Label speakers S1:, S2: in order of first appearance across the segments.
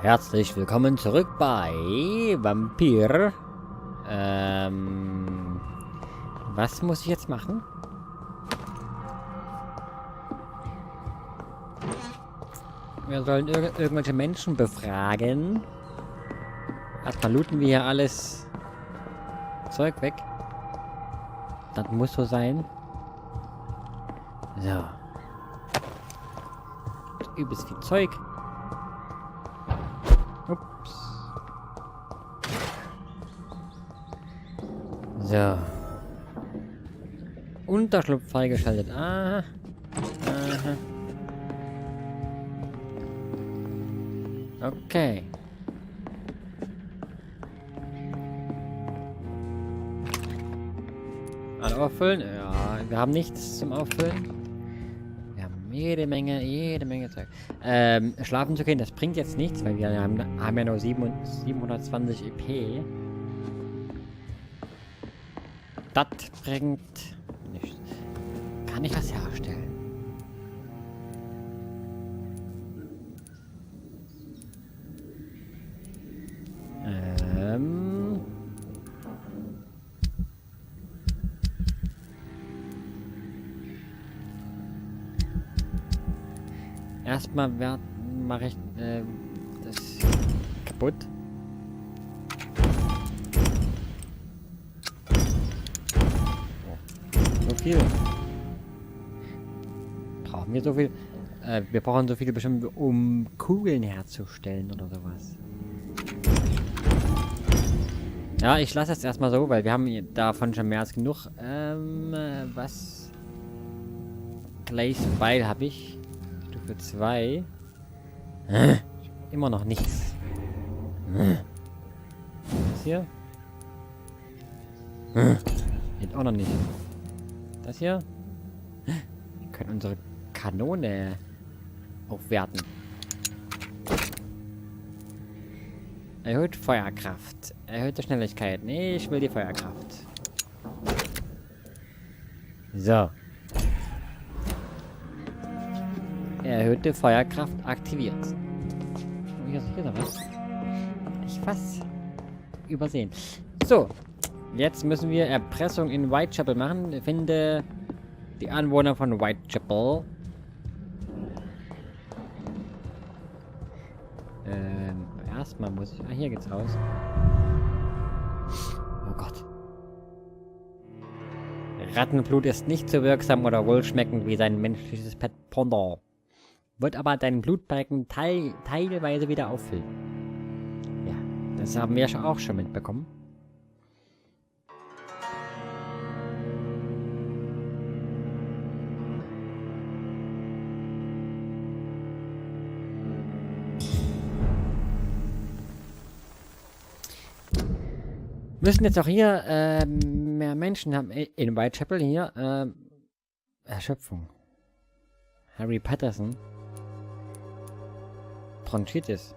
S1: Herzlich willkommen zurück bei Vampyr. Was muss ich jetzt machen? Wir sollen irgendwelche Menschen befragen. Erstmal looten wir hier alles Zeug weg. Das muss so sein. So. Übelst viel Zeug. Ups. So. Unterschlupf freigeschaltet. Aha. Aha. Okay. Alle auffüllen? Ja, wir haben nichts zum Auffüllen. Wir haben jede Menge Zeug. Schlafen zu gehen, das bringt jetzt nichts, weil wir haben ja nur 720 EP. Das bringt nichts. Kann ich was herstellen? Erstmal mache ich das kaputt. So viel. Brauchen wir so viel? Wir brauchen so viele bestimmt, um Kugeln herzustellen oder sowas. Ja, ich lasse es erstmal so, weil wir haben davon schon mehr als genug. Was? Gleich Beil habe ich. Stufe 2. Immer noch nichts. Das hier? Geht auch noch nicht. Das hier? Wir können unsere Kanone aufwerten. Erhöht Feuerkraft. Erhöhte Schnelligkeit. Nee, ich will die Feuerkraft. So. Erhöhte Feuerkraft aktiviert. Oh, hier ist noch was. Ich was übersehen. So. Jetzt müssen wir Erpressung in Whitechapel machen. Finde die Anwohner von Whitechapel. Erstmal muss ich... Ah, hier geht's raus. Oh Gott. Rattenblut ist nicht so wirksam oder wohlschmeckend wie sein menschliches Pet Pendant. Wird aber deinen Blutbalken teilweise wieder auffüllen. Ja, das haben wir auch schon mitbekommen. Müssen jetzt auch hier mehr Menschen haben in Whitechapel hier Erschöpfung. Harry Patterson. Bronchitis.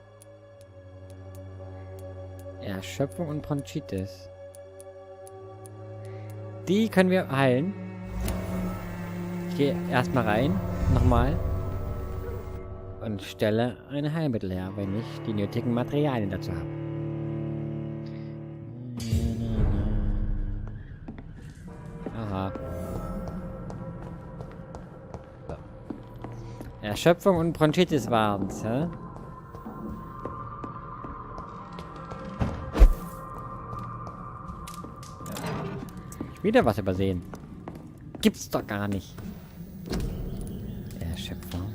S1: Erschöpfung und Bronchitis. Die können wir heilen. Ich gehe erstmal rein. Nochmal. Und stelle ein Heilmittel her, wenn ich die nötigen Materialien dazu habe. Aha. So. Erschöpfung und Bronchitis waren's, hä? Wieder was übersehen. Gibt's doch gar nicht. Erschöpfung.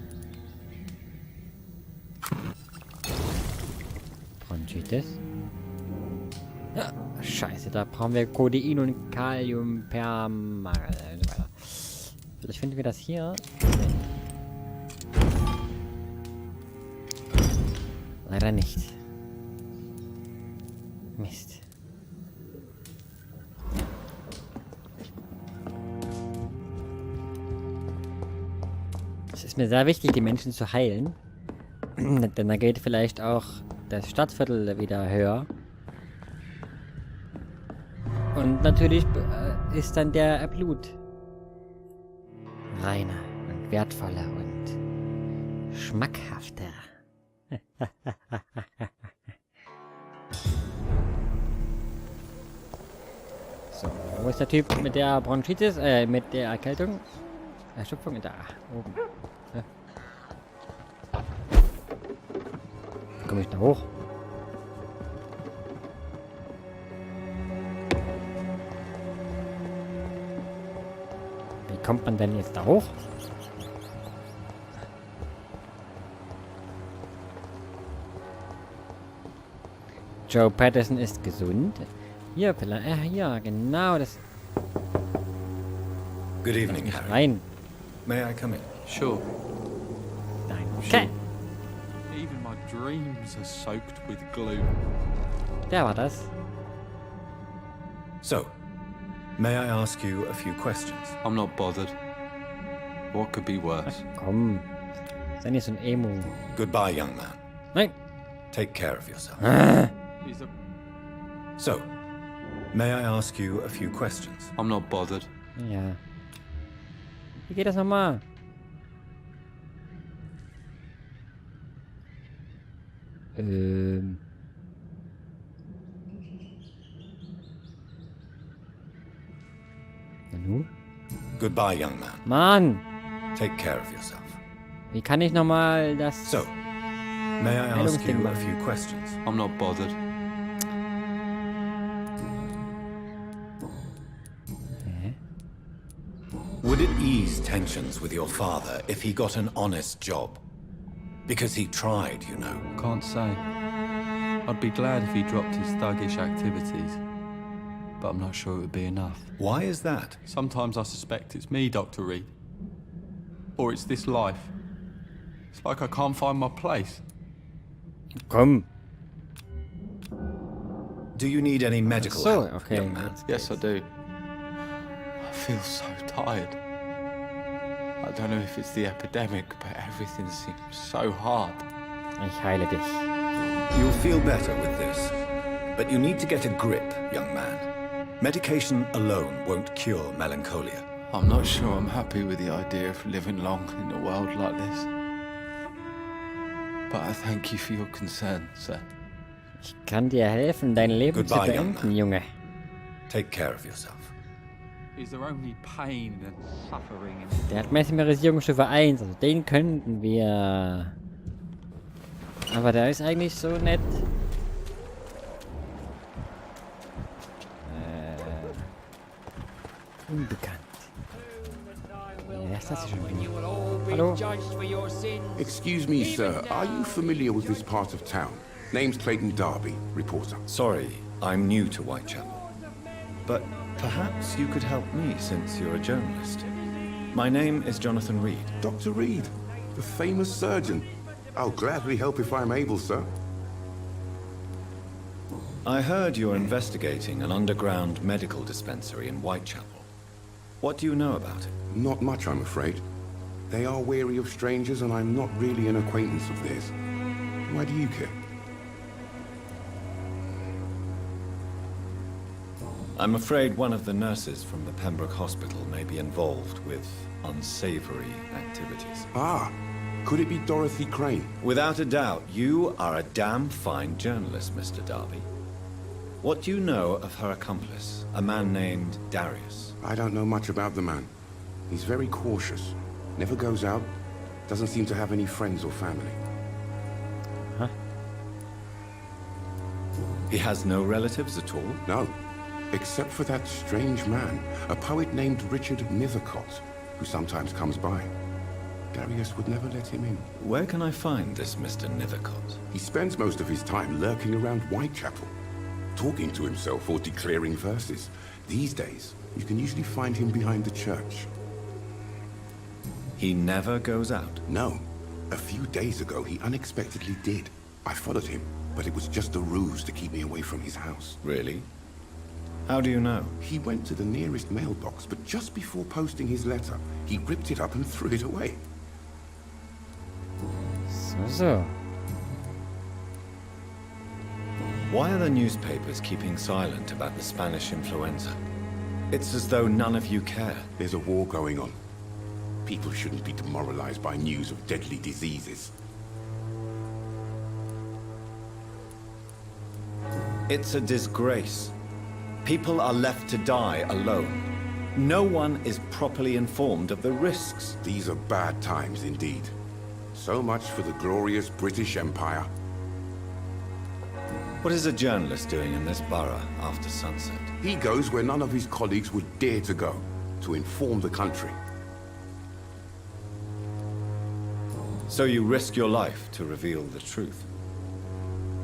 S1: Bronchitis. Ja, scheiße, da brauchen wir Codein und Kaliumpermangel und so weiter. Vielleicht finden wir das hier. Leider nicht. Mist. Es ist mir sehr wichtig, die Menschen zu heilen. Denn dann geht vielleicht auch das Stadtviertel wieder höher. Und natürlich ist dann der Blut reiner und wertvoller und schmackhafter. So, wo ist der Typ mit der Bronchitis? Mit der Erkältung? Erschöpfung? Da, oben. Ja. Komme ich da hoch? Wie kommt man denn jetzt da hoch? Joe Patterson ist gesund. Hier, vielleicht. Ja, genau das.
S2: Good evening, Harry.
S1: Rein.
S2: May I come in?
S3: Sure.
S1: Nein. Okay.
S3: Even my dreams are soaked with gloom.
S1: Der war das.
S2: So, may I ask you a few questions?
S3: I'm not bothered. What could be worse?
S1: Komm. Sei nicht so ein Emo.
S2: Goodbye, young man.
S1: Nein.
S2: Take care of yourself.
S3: Is the...
S2: So, may I ask you a few questions?
S3: I'm not bothered.
S1: Ja. Wie geht das nochmal? Nanu?
S2: Goodbye, young man.
S1: Mann!
S2: Take care of yourself.
S1: Wie kann ich nochmal das...
S2: So, may I ask you a
S1: Heilungsding
S2: few questions?
S3: I'm not bothered.
S2: Would it ease tensions with your father if he got an honest job? Because he tried, you know.
S3: Can't say. I'd be glad if he dropped his thuggish activities. But I'm not sure it would be enough.
S2: Why is that?
S3: Sometimes I suspect it's me, Dr. Reid. Or it's this life. It's like I can't find my place.
S1: Komm.
S2: Do you need any medical
S1: So,
S2: help,
S1: okay.
S2: young man?
S3: Yes, I do. I feel so tired. I don't know if it's the epidemic, but everything seems so hard.
S1: Ich heile dich.
S2: You'll feel better with this. But you need to get a grip, young man. Medication alone won't cure melancholia.
S3: I'm not sure I'm happy with the idea of living long in a world like this. But I thank you for your concern, sir.
S1: Ich kann dir helfen, dein Leben
S2: Goodbye,
S1: zu
S2: young
S1: beenden,
S2: man.
S1: Junge.
S2: Take care of yourself.
S3: Is there only pain and suffering in
S1: Der hat Mesmerisierungsstufe 1, also den könnten wir... Aber der ist eigentlich so nett. Unbekannt. Wer ist das hier schon wieder? Hallo?
S4: Excuse me, sir. Are you familiar with this part of town? Name's Clayton Darby, reporter.
S2: Sorry, I'm new to Whitechapel. But perhaps you could help me since you're a journalist. My name is Jonathan Reid.
S4: Dr. Reid, the famous surgeon. I'll gladly help if I'm able, sir.
S2: I heard you're investigating an underground medical dispensary in Whitechapel. What do you know about it?
S4: Not much, I'm afraid. They are wary of strangers, and I'm not really an acquaintance of theirs. Why do you care?
S2: I'm afraid one of the nurses from the Pembroke Hospital may be involved with unsavory activities.
S4: Ah, could it be Dorothy Crane?
S2: Without a doubt, you are a damn fine journalist, Mr. Darby. What do you know of her accomplice, a man named Darius?
S4: I don't know much about the man. He's very cautious. Never goes out. Doesn't seem to have any friends or family.
S1: Huh?
S2: He has no relatives at all?
S4: No. Except for that strange man, a poet named Richard Nethercott, who sometimes comes by. Darius would never let him in.
S2: Where can I find this Mr. Nethercott?
S4: He spends most of his time lurking around Whitechapel, talking to himself or declaring verses. These days, you can usually find him behind the church.
S2: He never goes out?
S4: No. A few days ago, he unexpectedly did. I followed him, but it was just a ruse to keep me away from his house.
S2: Really? How do you know?
S4: He went to the nearest mailbox, but just before posting his letter, he ripped it up and threw it away.
S1: So.
S2: Why are the newspapers keeping silent about the Spanish influenza? It's as though none of you care.
S4: There's a war going on. People shouldn't be demoralized by news of deadly diseases.
S2: It's a disgrace. People are left to die alone. No one is properly informed of the risks.
S4: These are bad times indeed. So much for the glorious British Empire.
S2: What is a journalist doing in this borough after sunset?
S4: He goes where none of his colleagues would dare to go, to inform the country.
S2: So you risk your life to reveal the truth.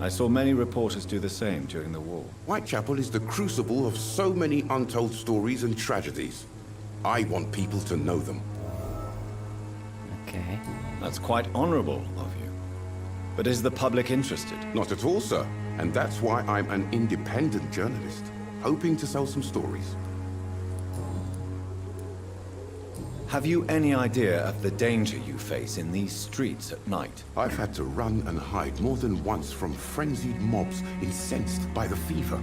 S2: I saw many reporters do the same during the war.
S4: Whitechapel is the crucible of so many untold stories and tragedies. I want people to know them.
S1: Okay.
S2: That's quite honorable of you. But is the public interested?
S4: Not at all, sir. And that's why I'm an independent journalist, hoping to sell some stories.
S2: Have you any idea of the danger you face in these streets at night?
S4: I've had to run and hide more than once from frenzied mobs incensed by the fever.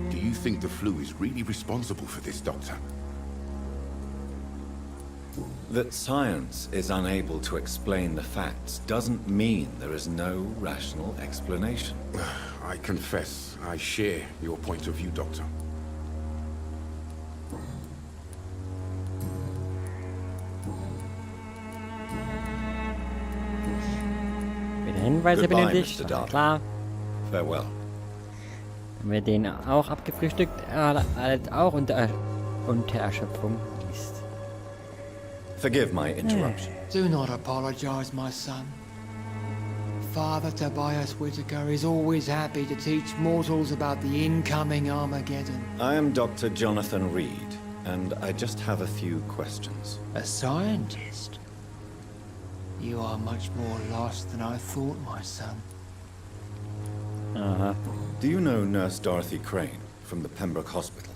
S4: Do you think the flu is really responsible for this, Doctor?
S2: That science is unable to explain the facts doesn't mean there is no rational explanation.
S4: I confess, I share your point of view, Doctor.
S1: Wieder Hinweise
S2: Goodbye,
S1: benötigt.
S2: Mr. Darby.
S1: Klar.
S2: Farewell.
S1: Haben wir den auch abgefrühstückt? Alles auch unter Erschöpfung. Mist.
S2: Forgive my interruption.
S5: Do not apologize, my son. Father Tobias Whitaker is always happy to teach mortals about the incoming Armageddon.
S2: I am Dr. Jonathan Reid, and I just have a few questions.
S5: A scientist? You are much more lost than I thought, my son.
S1: Aha.
S2: Do you know Nurse Dorothy Crane from the Pembroke Hospital?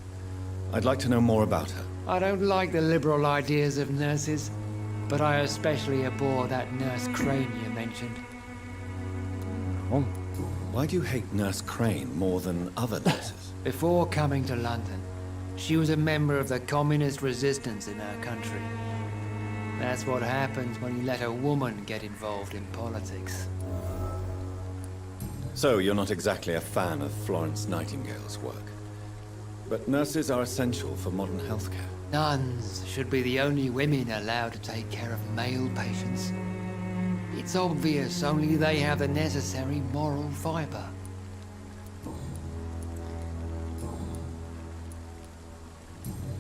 S2: I'd like to know more about her.
S5: I don't like the liberal ideas of nurses, but I especially abhor that Nurse Crane you mentioned.
S1: Oh.
S2: Why do you hate Nurse Crane more than other nurses?
S5: Before coming to London, she was a member of the communist resistance in our country. That's what happens when you let a woman get involved in politics.
S2: So you're not exactly a fan of Florence Nightingale's work. But nurses are essential for modern healthcare.
S5: Nuns should be the only women allowed to take care of male patients. It's obvious only they have the necessary moral fiber.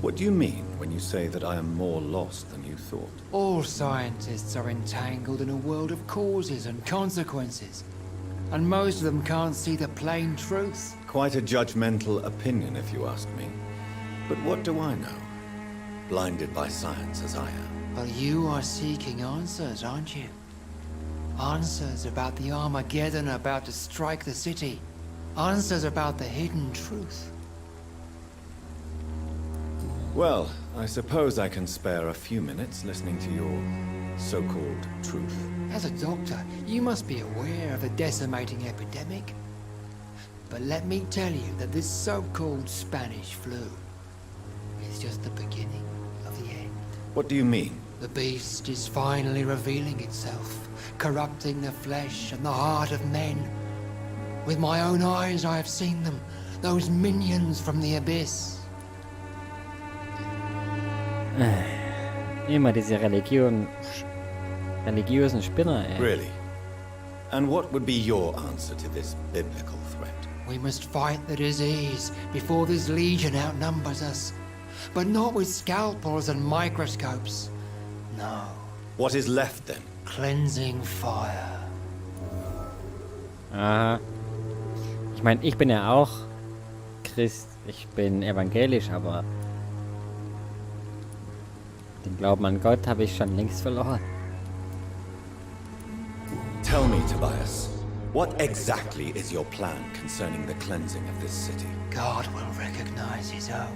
S2: What do you mean when you say that I am more lost than you thought?
S5: All scientists are entangled in a world of causes and consequences, and most of them can't see the plain truth.
S2: Quite a judgmental opinion, if you ask me. But what do I know? Blinded by science as I am.
S5: But you are seeking answers, aren't you? Answers about the Armageddon about to strike the city. Answers about the hidden truth.
S2: Well, I suppose I can spare a few minutes listening to your so-called truth.
S5: As a doctor, you must be aware of the decimating epidemic. But let me tell you that this so-called Spanish flu is just the beginning of the end.
S2: What do you mean?
S5: The beast is finally revealing itself, corrupting the flesh and the heart of men. With my own eyes I have seen them, those minions from the abyss.
S1: Immer diese religiösen Spinner, ey.
S2: Really? And what would be your answer to this biblical threat?
S5: We must fight the disease before this legion outnumbers us. But not with scalpels and microscopes. No.
S2: What is left then?
S5: Cleansing fire.
S1: Aha. Ich meine, ich bin ja auch Christ. Ich bin evangelisch, aber den Glauben an Gott habe ich schon längst verloren.
S2: Tell me, Tobias, what exactly is your plan concerning the cleansing of this city?
S5: God will recognize his own.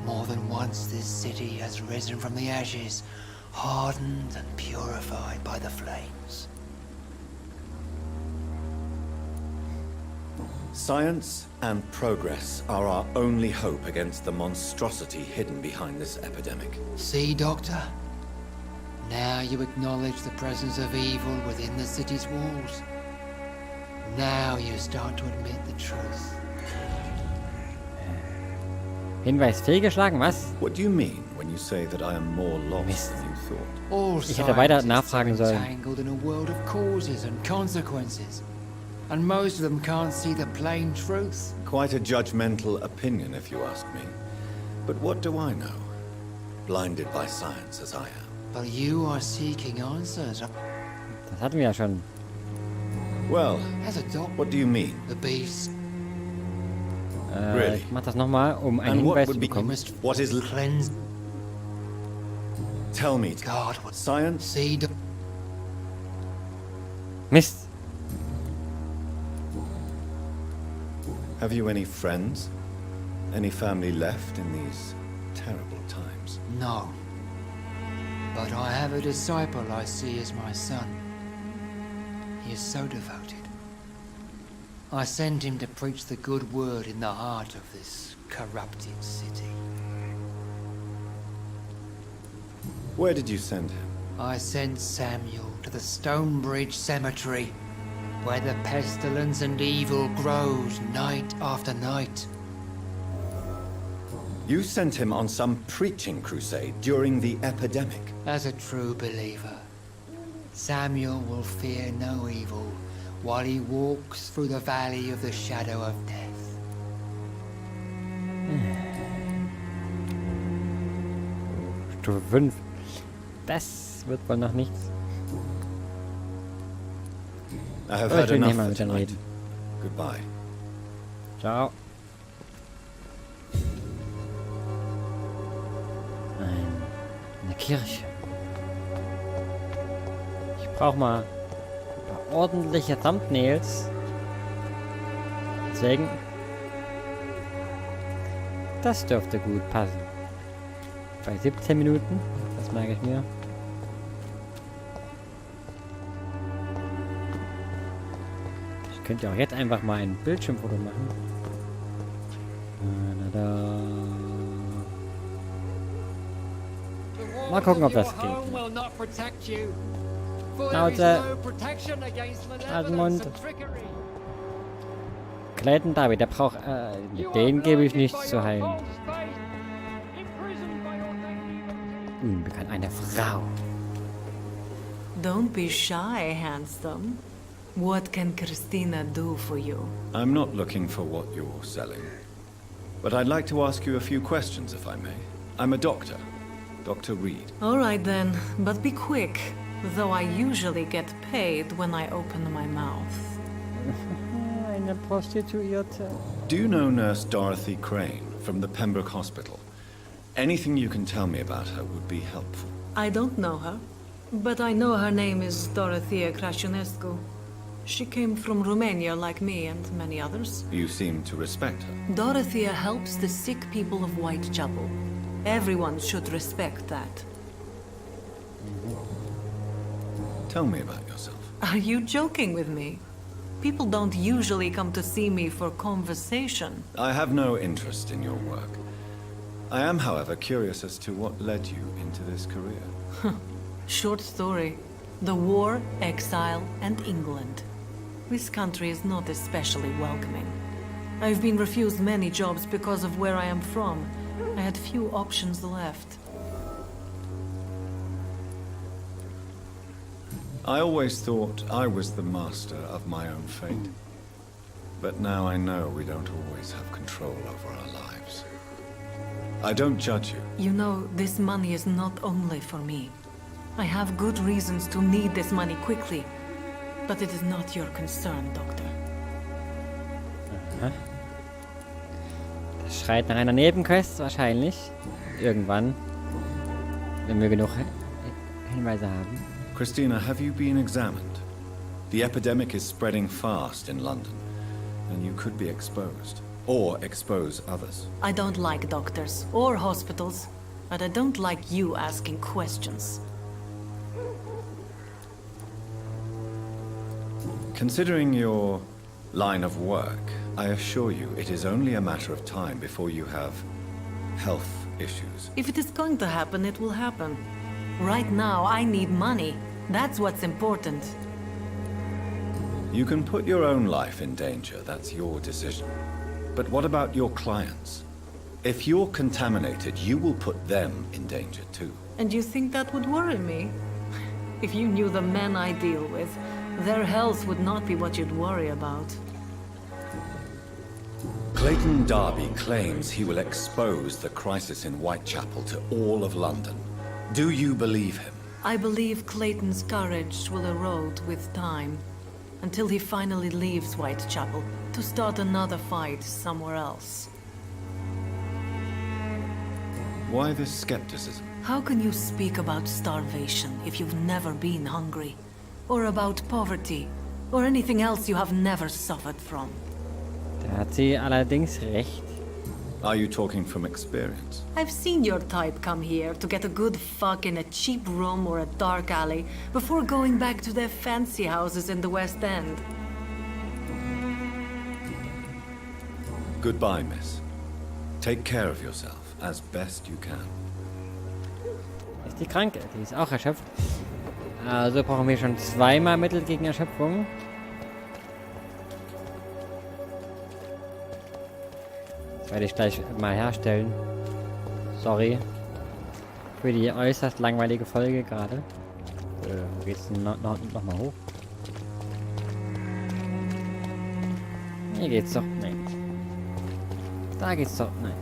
S5: More than once this city has risen from the ashes, hardened and purified by the flames.
S2: Science and progress are our only hope against the monstrosity hidden behind this epidemic.
S5: See, Doctor? Now you acknowledge the presence of evil within the city's walls. Now you start to admit the truth.
S1: Hinweis fehlgeschlagen, was?
S2: What do you mean when you say that I am more lost than you thought?
S5: All
S1: Ich hätte weiter
S5: scientists
S1: nachfragen
S5: are
S1: sollen.
S5: entangled in a world of causes and consequences. And most of them can't see the plain truth.
S2: Quite a judgmental opinion, if you ask me. But what do I know? Blinded by science as I am.
S5: But you are seeking answers.
S1: Das hatten wir ja schon.
S2: Well,
S5: As a doctor,
S2: what do you mean?
S5: the beast
S2: Really?
S1: Ich mach das nochmal, um einen
S2: And what
S1: Hinweis
S2: would
S1: zu
S2: be...
S1: bekommen.
S5: must
S2: What is...
S5: cleanse
S2: Tell me.
S5: God. What
S2: Science?
S5: seed?
S1: Mist.
S2: Have you any friends? Any family left in these terrible times?
S5: No. But I have a disciple I see as my son. He is so devoted. I send him to preach the good word in the heart of this corrupted city.
S2: Where did you send him?
S5: I sent Samuel to the Stonebridge Cemetery, where the pestilence and evil grows night after night.
S2: You sent him on some preaching crusade during the epidemic.
S5: As a true believer, Samuel will fear no evil while he walks through the valley of the shadow of death.
S1: Stufe 5. Das wird wohl noch nichts.
S2: I have
S1: Oh,
S2: had
S1: ich will
S2: enough
S1: nicht mal
S2: for
S1: mit denen
S2: tonight.
S1: reden.
S2: Goodbye.
S1: Ciao. Eine Kirche. Ich brauche mal ein paar ordentliche Thumbnails. Deswegen. Das dürfte gut passen. Bei 17 Minuten. Das merke ich mir. Ich könnte ja auch jetzt einfach mal ein Bildschirmfoto machen. Mal gucken, ob das geht. Schnauze. Halt Mund. Clayton David, der braucht... den gebe ich nichts zu heilen. Unbekannt, eine Frau.
S6: Don't be shy, handsome. What can Christina do for you?
S2: I'm not looking for what you're selling. But I'd like to ask you a few questions, if I may. I'm a doctor. Dr. Reid.
S6: All right then, but be quick, though I usually get paid when I open my mouth.
S1: Eine Prostituierte.
S2: Do you know Nurse Dorothy Crane from the Pembroke Hospital? Anything you can tell me about her would be helpful.
S6: I don't know her, but I know her name is Dorothea Crăciunescu. She came from Romania like me and many others.
S2: You seem to respect her.
S6: Dorothea helps the sick people of Whitechapel. Everyone should respect that.
S2: Tell me about yourself.
S6: Are you joking with me? People don't usually come to see me for conversation.
S2: I have no interest in your work. I am, however, curious as to what led you into this career.
S6: Short story. The war, exile, and England. This country is not especially welcoming. I've been refused many jobs because of where I am from. I had few options left.
S2: I always thought I was the master of my own fate. But now I know we don't always have control over our lives. I don't judge you.
S6: You know, this money is not only for me. I have good reasons to need this money quickly. But it is not your concern, Doctor.
S1: Das schreit nach einer Nebenquest wahrscheinlich. Irgendwann. Wenn wir genug Hinweise haben.
S2: Christina, have you been examined? The epidemic is spreading fast in London, and you could be exposed. Or expose others.
S6: I don't like doctors or hospitals, but I don't like you asking questions.
S2: Considering your line of work, I assure you it is only a matter of time before you have health issues.
S6: If it is going to happen, it will happen. Right now, I need money. That's what's important.
S2: You can put your own life in danger, that's your decision. But what about your clients? If you're contaminated, you will put them in danger too.
S6: And you think that would worry me? If you knew the men I deal with, their health would not be what you'd worry about.
S2: Clayton Darby claims he will expose the crisis in Whitechapel to all of London. Do you believe him?
S6: I believe Clayton's courage will erode with time, until he finally leaves Whitechapel to start another fight somewhere else.
S2: Why this skepticism?
S6: How can you speak about starvation if you've never been hungry? Or about poverty? Or anything else you have never suffered from?
S1: Da hat sie allerdings recht.
S2: Are you talking from experience?
S6: I've seen your type come here to get a good fuck in a cheap room or a dark alley before going back to their fancy houses in the West End.
S2: Goodbye, miss. Take care of yourself as best you can.
S1: Ist die krank? Die ist auch erschöpft. Also brauchen wir schon zweimal Mittel gegen Erschöpfung. Das werde ich gleich mal herstellen. Sorry. Für die äußerst langweilige Folge gerade. Wo geht's denn noch mal hoch? Hier geht's doch. Nein. Da geht's doch. Nein.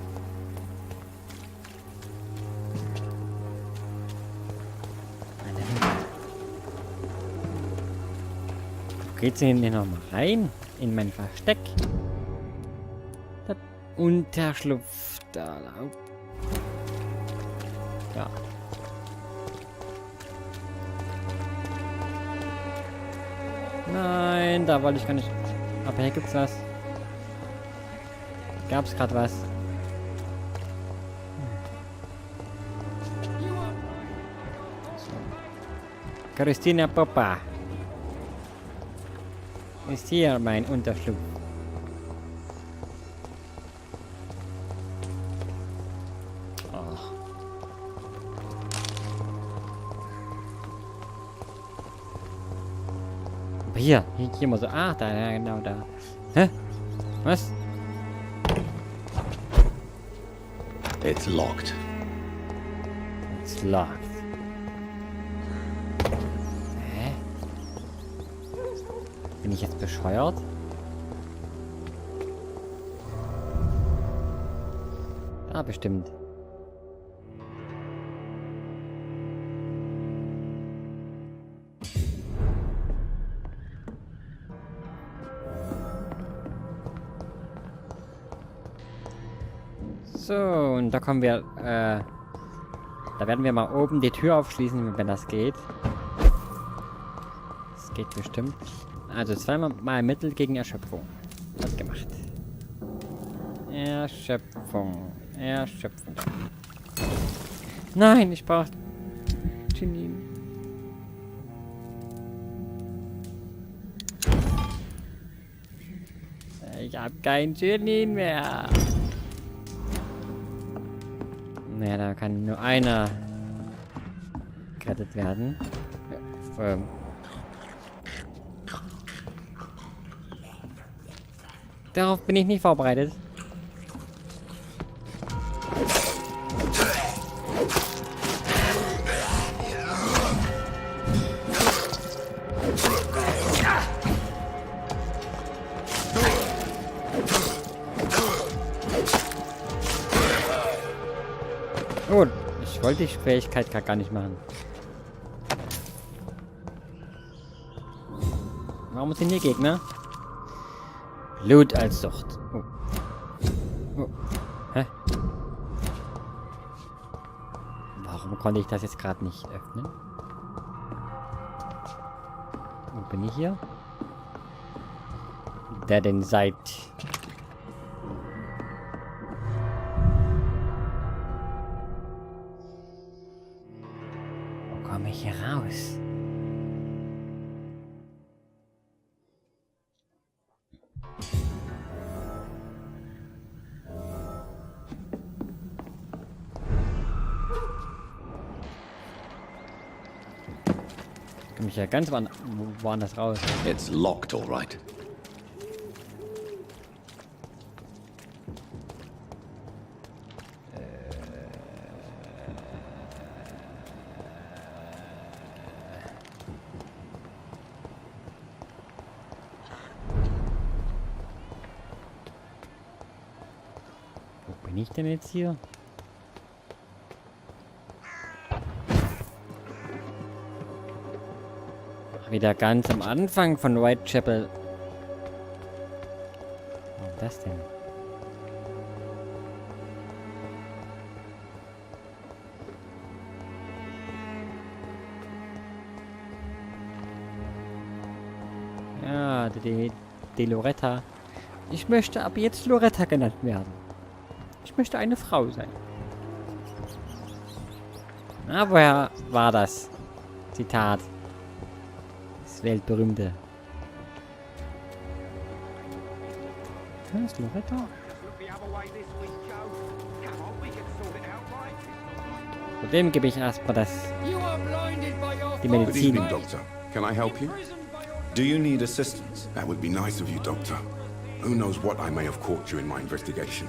S1: Wo geht's denn hier noch mal rein? In mein Versteck. Das Unterschlupf. Da. Ja. Nein, da wollte ich gar nicht. Aber hier gibt's was. Gab's gerade was? So. Christina Poppa. Ist hier mein Unterschlupf. Ach. Aber hier mal so. Ah, da, genau da. Hä? Was?
S2: It's locked.
S1: It's locked. Hä? Bin ich jetzt bescheuert? Ah, bestimmt. So, und da kommen wir, da werden wir mal oben die Tür aufschließen, wenn das geht. Das geht bestimmt. Also zweimal Mittel gegen Erschöpfung. Das gemacht. Erschöpfung. Nein, ich brauche Chinin. Ich habe kein Chinin mehr. Naja, da kann nur einer gerettet werden. Ja, darauf bin ich nicht vorbereitet. Oh, ich wollte die Fähigkeit gar nicht machen. Warum sind hier Gegner? Blut als Sucht. Oh. Oh. Hä? Warum konnte ich das jetzt gerade nicht öffnen? Wo bin ich hier? Werden seit. Wo komme ich hier raus? Komm ich ja ganz woanders raus.
S7: It's locked, all right.
S1: Wo bin ich denn jetzt hier? Wieder ganz am Anfang von Whitechapel. Was ist das denn? Ja, die Loretta. Ich möchte ab jetzt Loretta genannt werden. Ich möchte eine Frau sein. Na, woher war das Zitat? Weltberühmte. Das ist Loretta. Von dem gebe ich erstmal die
S4: Good
S1: Medizin.
S4: evening, Doctor. Can I help you?
S2: Do you need assistance?
S4: That would be nice of you, Doctor. Who knows what I may have caught you in my investigation.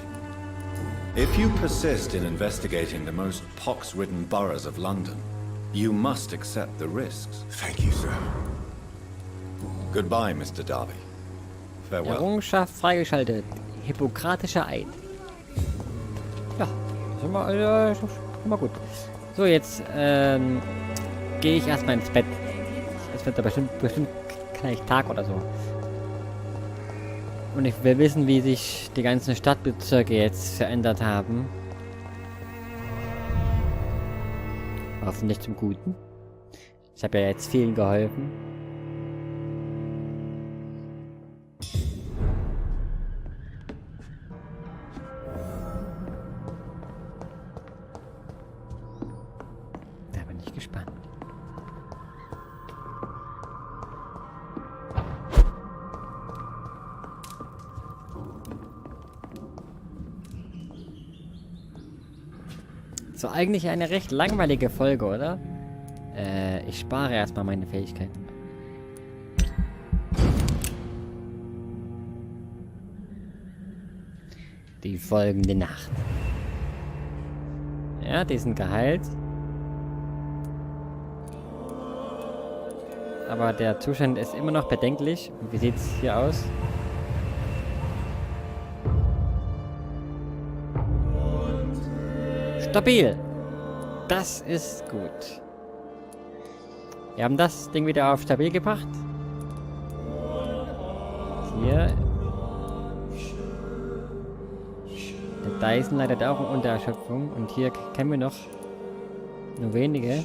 S2: If you persist in investigating the most pox-ridden boroughs of London, you must accept the risks.
S4: Thank you, sir.
S2: Goodbye, Mr. Darby. Farewell.
S1: Errungenschaft freigeschaltet. Hippokratischer Eid. Ja, schon mal gut. So, jetzt gehe ich erstmal ins Bett. Es wird da bestimmt gleich Tag oder so. Und ich will wissen, wie sich die ganzen Stadtbezirke jetzt verändert haben. Hoffentlich zum Guten. Ich habe ja jetzt vielen geholfen. Da bin ich gespannt. So, eigentlich eine recht langweilige Folge, oder? Ich spare erstmal meine Fähigkeiten. Die folgende Nacht. Ja, die sind geheilt. Aber der Zustand ist immer noch bedenklich. Und wie sieht es hier aus? Stabil. Das ist gut. Wir haben das Ding wieder auf stabil gebracht. Hier. Der Dyson leidet auch unter Erschöpfung. Und hier kennen wir noch nur wenige.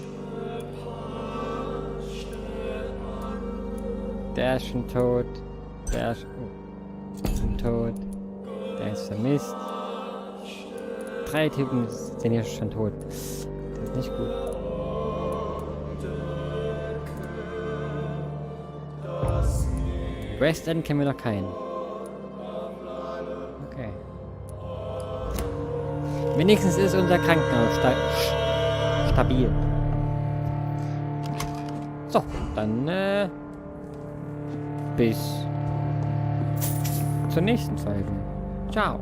S1: Der ist schon tot. Der ist schon tot. Der ist vermisst. 3 Typen sind hier schon tot. Das ist nicht gut. West End kennen wir noch keinen. Okay. Wenigstens ist unser Krankenhaus stabil. So, dann bis zur nächsten Folge. Ciao.